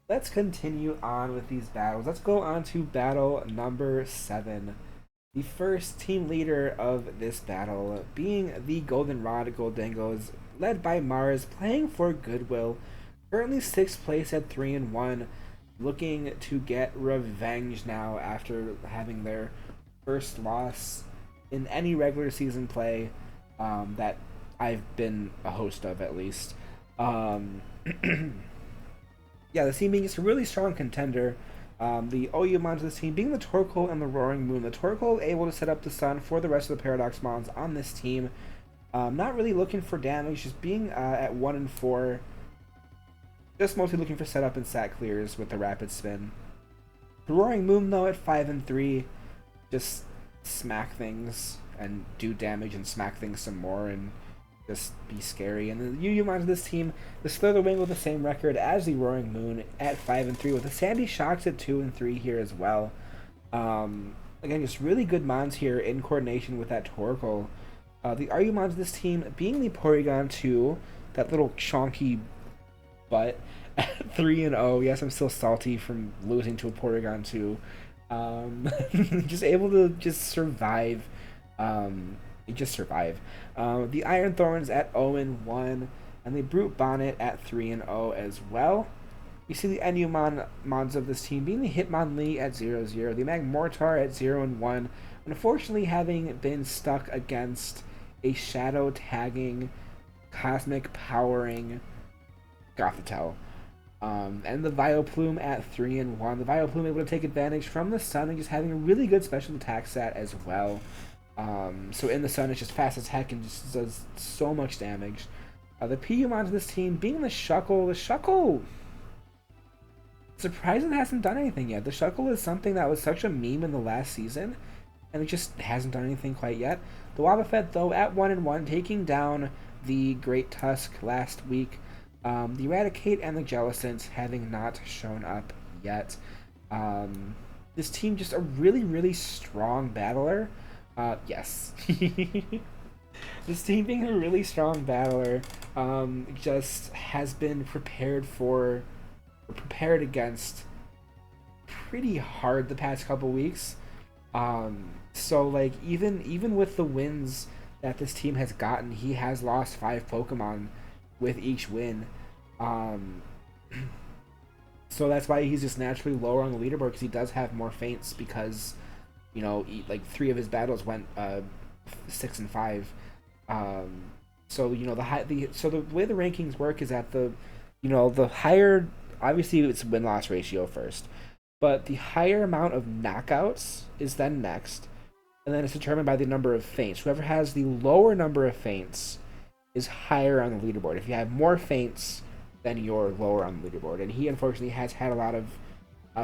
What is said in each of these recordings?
Let's continue on with these battles. Let's go on to battle number 7. The first team leader of this battle being the Goldenrod Gholdengos, led by Mars, playing for Goodwill, currently 6th place at 3-1, looking to get revenge now after having their first loss in any regular season play that I've been a host of, at least. Um, yeah, the team being just a really strong contender. The OU mons of this team being the Torkoal and the Roaring Moon. The Torkoal able to set up the sun for the rest of the Paradox mons on this team. Not really looking for damage, just being at 1-4. Just mostly looking for setup and sat clears with the rapid spin. The Roaring Moon, though, at 5-3, just smack things and do damage and smack things some more and just be scary. And the UU mons of this team, the Slither Wing with the same record as the Roaring Moon at 5-3, with the Sandy Shocks at 2-3 here as well. Again, just really good mons here in coordination with that Torkoal. The RU mons of this team being the Porygon 2, that little chonky butt at 3-0. Yes, I'm still salty from losing to a Porygon 2. Just able to just survive. Just survive. The Iron Thorns at 0-1, and the Brute Bonnet at 3-0 as well. We see the NU mons of this team being the Hitmonlee at 0-0, the Magmortar at 0-1, unfortunately having been stuck against a Shadow tagging, Cosmic powering Gothitelle. And the Vileplume at 3-1. The Vileplume able to take advantage from the sun and just having a really good special attack stat as well. So in the sun, it's just fast as heck and just does so much damage. The PU mons of this team being the Shuckle. The Shuckle, surprised it hasn't done anything yet. The Shuckle is something that was such a meme in the last season, and it just hasn't done anything quite yet. The Wobbuffet, though, at 1-1, taking down the Great Tusk last week. The Eradicate and the Jellicent having not shown up yet. This team just a really, really strong battler. Yes. This team being a really strong battler just has been prepared against pretty hard the past couple weeks. So like even with the wins that this team has gotten, he has lost 5 Pokemon with each win. So that's why he's just naturally lower on the leaderboard, because he does have more feints, because like 3 of his battles went 6-5. So the way the rankings work is that the higher, obviously it's win loss ratio first, but the higher amount of knockouts is then next, and then it's determined by the number of feints. Whoever has the lower number of feints is higher on the leaderboard. If you have more feints, then you're lower on the leaderboard. And he unfortunately has had a lot of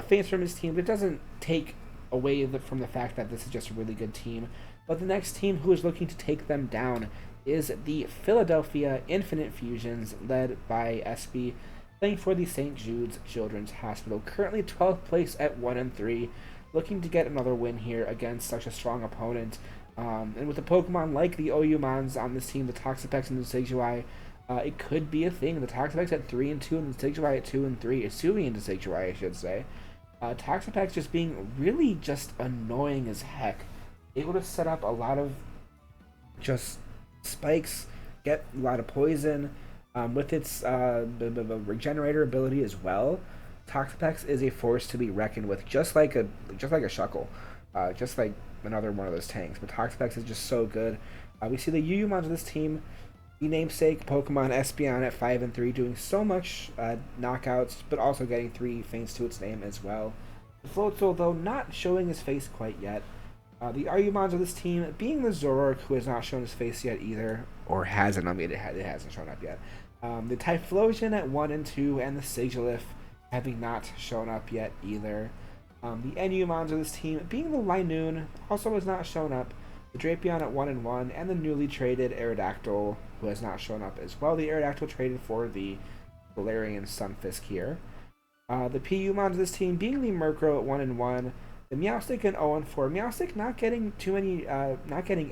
feints from his team, but it doesn't take away from the fact that this is just a really good team. But the next team who is looking to take them down is the Philadelphia Infinite Fusions, led by SB, playing for the St. Jude's Children's Hospital. Currently 12th place at 1-3, looking to get another win here against such a strong opponent. And with a Pokemon like the OU mons on this team, the Toxapex and the Decidueye, it could be a thing. The Toxapex at 3-2 and the Decidueye at 2-3, assuming in Decidueye, I should say. Toxapex just being really just annoying as heck. Able to set up a lot of just spikes, get a lot of poison, with its regenerator ability as well. Toxapex is a force to be reckoned with, just like a Shuckle, just like another one of those tanks. But Toxapex is just so good. We see the UU mons of this team, the namesake Pokemon Espeon at 5-3, doing so much knockouts, but also getting 3 feints to its name as well. The Floatzel, though, not showing his face quite yet. The RU mons of this team being the Zoroark, who has not shown his face yet either, or hasn't. I mean, it hasn't shown up yet. The Typhlosion at 1-2, and the Sigilyph having not shown up yet either. The NU mons of this team being the Linoon, also has not shown up. The Drapion at 1-1, and the newly traded Aerodactyl, who has not shown up as well. The Aerodactyl traded for the Galarian Sunfisk here. The PU mons of this team being the Murkrow at 1-1, the Meowstic at 0-4. Meowstic not getting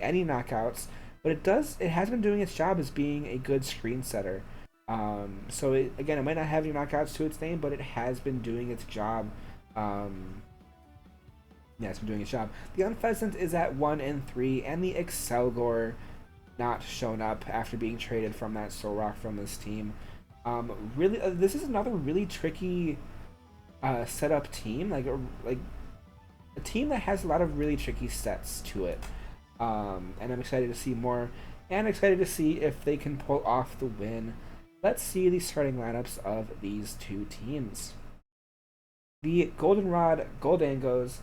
any knockouts, but it has been doing its job as being a good screen setter. Again, it might not have any knockouts to its name, but it has been doing its job. Um, yeah, it's been doing its job. The Unpheasant is at 1-3, and the Excelgor not shown up after being traded from that Solrock from this team. Really, this is another really tricky setup team, like a team that has a lot of really tricky sets to it. And I'm excited to see more, and excited to see if they can pull off the win. Let's see the starting lineups of these two teams. The Goldenrod Gholdengos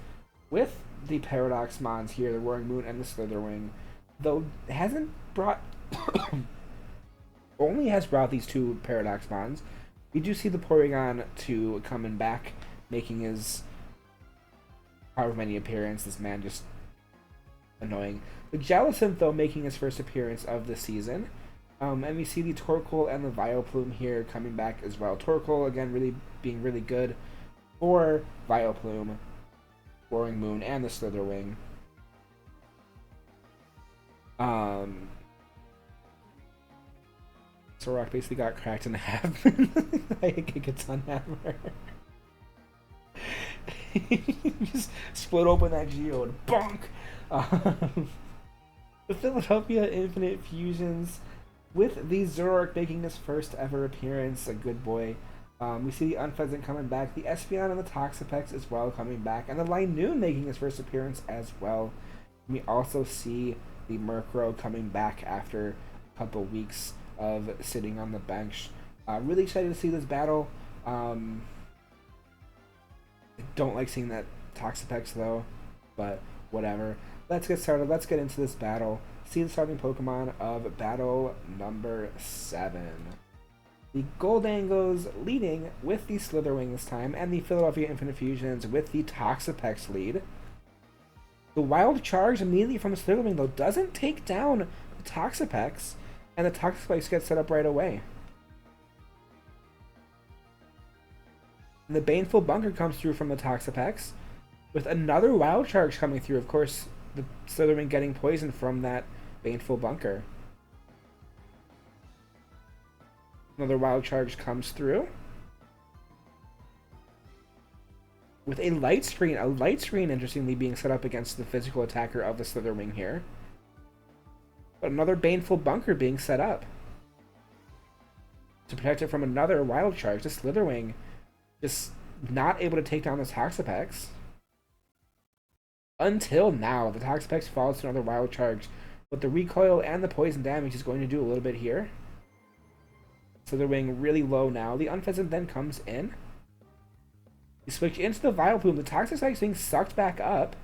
with the Paradox Mons here, the Roaring Moon and the Slitherwing, though hasn't brought only has brought these two Paradox Mons. We do see the Porygon 2 coming back, making his however many appearance. This man just annoying. The Jellicent, though, making his first appearance of the season. And we see the Torkoal and the Vileplume here coming back as well. Torkoal, again, really being really good for Vileplume, Roaring Moon, and the Slitherwing. Solrock basically got cracked in half by a Gigaton Hammer. Just split open that Geo and bonk! The Philadelphia Infinite Fusions with the Zoroark making his first ever appearance, a good boy. We see the Unpheasant coming back, the Espeon and the Toxapex as well coming back, and the Linoon making his first appearance as well. We also see the Murkrow coming back after a couple weeks of sitting on the bench. Really excited to see this battle. I don't like seeing that Toxapex though, but whatever. Let's get started. Let's get into this battle. See the starting Pokemon of battle number 7. The Gholdengos leading with the Slitherwing this time, and the Philadelphia Infinite Fusions with the Toxapex lead. The Wild Charge immediately from the Slitherwing, though, doesn't take down the Toxapex, and the Toxapex gets set up right away. And the Baneful Bunker comes through from the Toxapex, with another Wild Charge coming through. Of course, the Slitherwing getting poisoned from that Baneful Bunker. Another Wild Charge comes through. With a Light Screen. A Light Screen, interestingly, being set up against the physical attacker of the Slitherwing here. But another Baneful Bunker being set up to protect it from another Wild Charge. The Slitherwing just not able to take down this Toxapex. Until now, the Toxapex falls to another Wild Charge. But the recoil and the poison damage is going to do a little bit here. Slitherwing really low now. The Unpheasant then comes in. You switch into the Vileplume. The Toxapex is being sucked back up.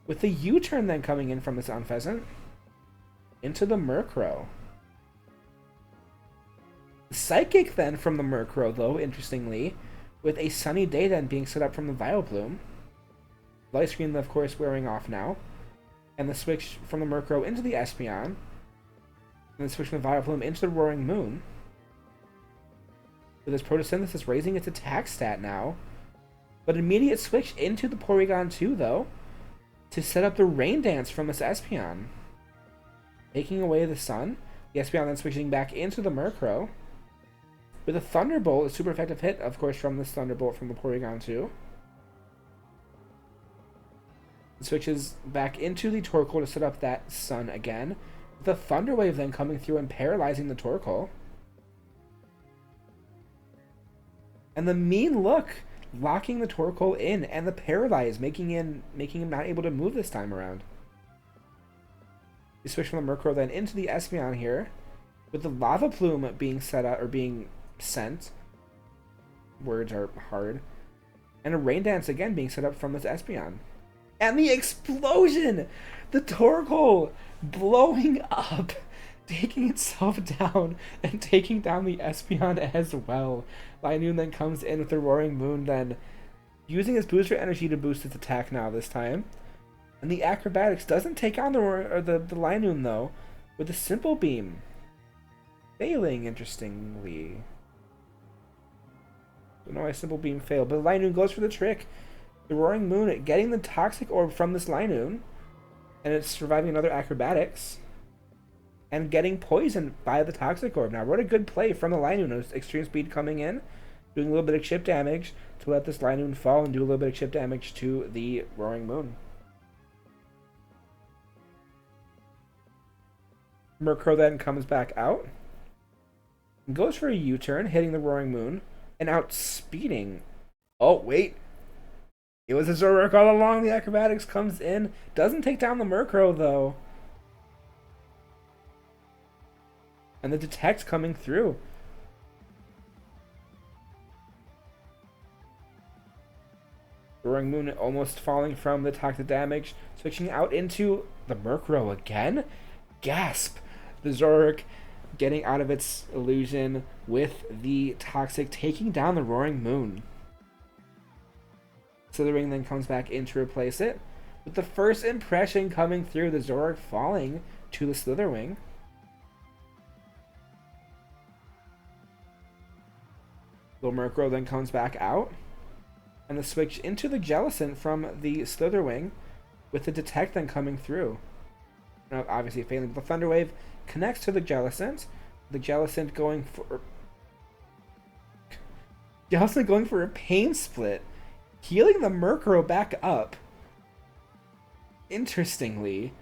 With the U-turn then coming in from this Unpheasant. Into the Murkrow. Psychic then from the Murkrow, though, interestingly. With a Sunny Day then being set up from the Vileplume. Light Screen, of course, wearing off now. And the switch from the Murkrow into the Espeon. And the switch from the Vileplume into the Roaring Moon. With this Photosynthesis raising its attack stat now. But immediate switch into the Porygon 2, though. To set up the Rain Dance from this Espeon. Taking away the Sun. The Espeon then switching back into the Murkrow. With a Thunderbolt, a super effective hit, of course, from this Thunderbolt from the Porygon 2. It switches back into the Torkoal to set up that Sun again. The Thunder Wave then coming through and paralyzing the Torkoal. And the Mean Look locking the Torkoal in, and the Paralyze making him not able to move this time around. You switch from the Murkrow then into the Espeon here, with the Lava Plume being set up or being sent. Words are hard. And a Rain Dance again being set up from this Espeon. And the explosion! The Torkoal blowing up, taking itself down, and taking down the Espeon as well. Linoon then comes in with the Roaring Moon, then using his booster energy to boost its attack now this time. And the Acrobatics doesn't take on the Linoon, though, with a Simple Beam. Failing, interestingly. Don't know why Simple Beam failed, but Linoon goes for the trick. The Roaring Moon getting the Toxic Orb from this Linoon, and it's surviving another Acrobatics. and getting poisoned by the Toxic Orb. Now, what a good play from the Linoon. Extreme Speed coming in, doing a little bit of chip damage to let this Linoon fall and do a little bit of chip damage to the Roaring Moon. Murkrow then comes back out, goes for a U-turn, hitting the Roaring Moon, and outspeeding. Oh, wait. It was a Zoroark all along. The Acrobatics comes in. Doesn't take down the Murkrow, though. And the Detect coming through. Roaring Moon almost falling from the toxic damage. Switching out into the Murkrow again. Gasp. The Zoroark getting out of its illusion with the Toxic, taking down the Roaring Moon. Slithering then comes back in to replace it, with the first impression coming through, the Zoroark falling to the Slitherwing. Little Murkrow then comes back out, and the switch into the Jellicent from the Slitherwing, with the Detect then coming through. Now, obviously failing, the Thunder Wave connects to the Jellicent. The Jellicent going for a Pain Split, healing the Murkrow back up. Interestingly,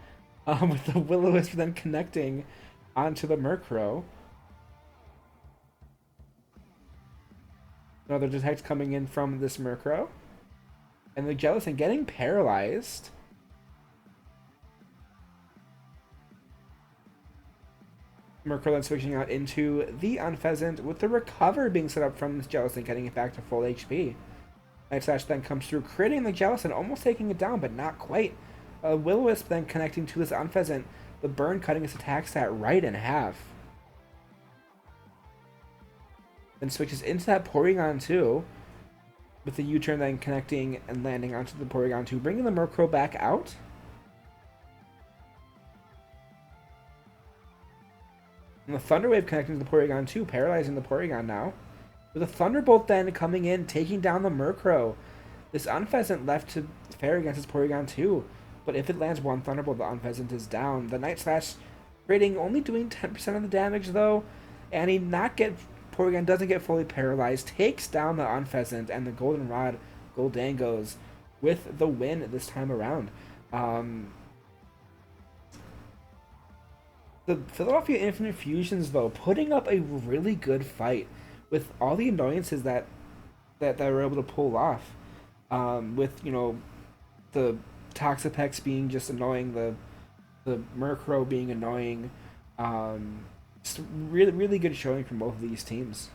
with the Will-O-Wisp then connecting onto the Murkrow. Another Detect coming in from this Murkrow. And the Jellicent getting paralyzed. Murkrow then switching out into the Unpheasant, with the Recover being set up from this Jellicent, getting it back to full HP. Night Slash then comes through, critting the Jellicent, almost taking it down, but not quite. Will-O-Wisp then connecting to this Unpheasant, the burn cutting its attack stat right in half. Then switches into that Porygon 2, with the U-turn then connecting and landing onto the Porygon 2, bringing the Murkrow back out. And the Thunder Wave connecting to the Porygon 2, paralyzing the Porygon now. With a Thunderbolt then coming in, taking down the Murkrow. This Unpheasant left to fare against its Porygon 2, but if it lands one Thunderbolt, the Unpheasant is down. The Night Slash rating only doing 10% of the damage though, and Porygon doesn't get fully paralyzed, takes down the Unpheasant, and the Goldenrod Gholdengos with the win this time around. The Philadelphia Infinite Fusions, though, putting up a really good fight with all the annoyances that they were able to pull off. With, the Toxapex being just annoying, the Murkrow being annoying. Just really, really good showing from both of these teams.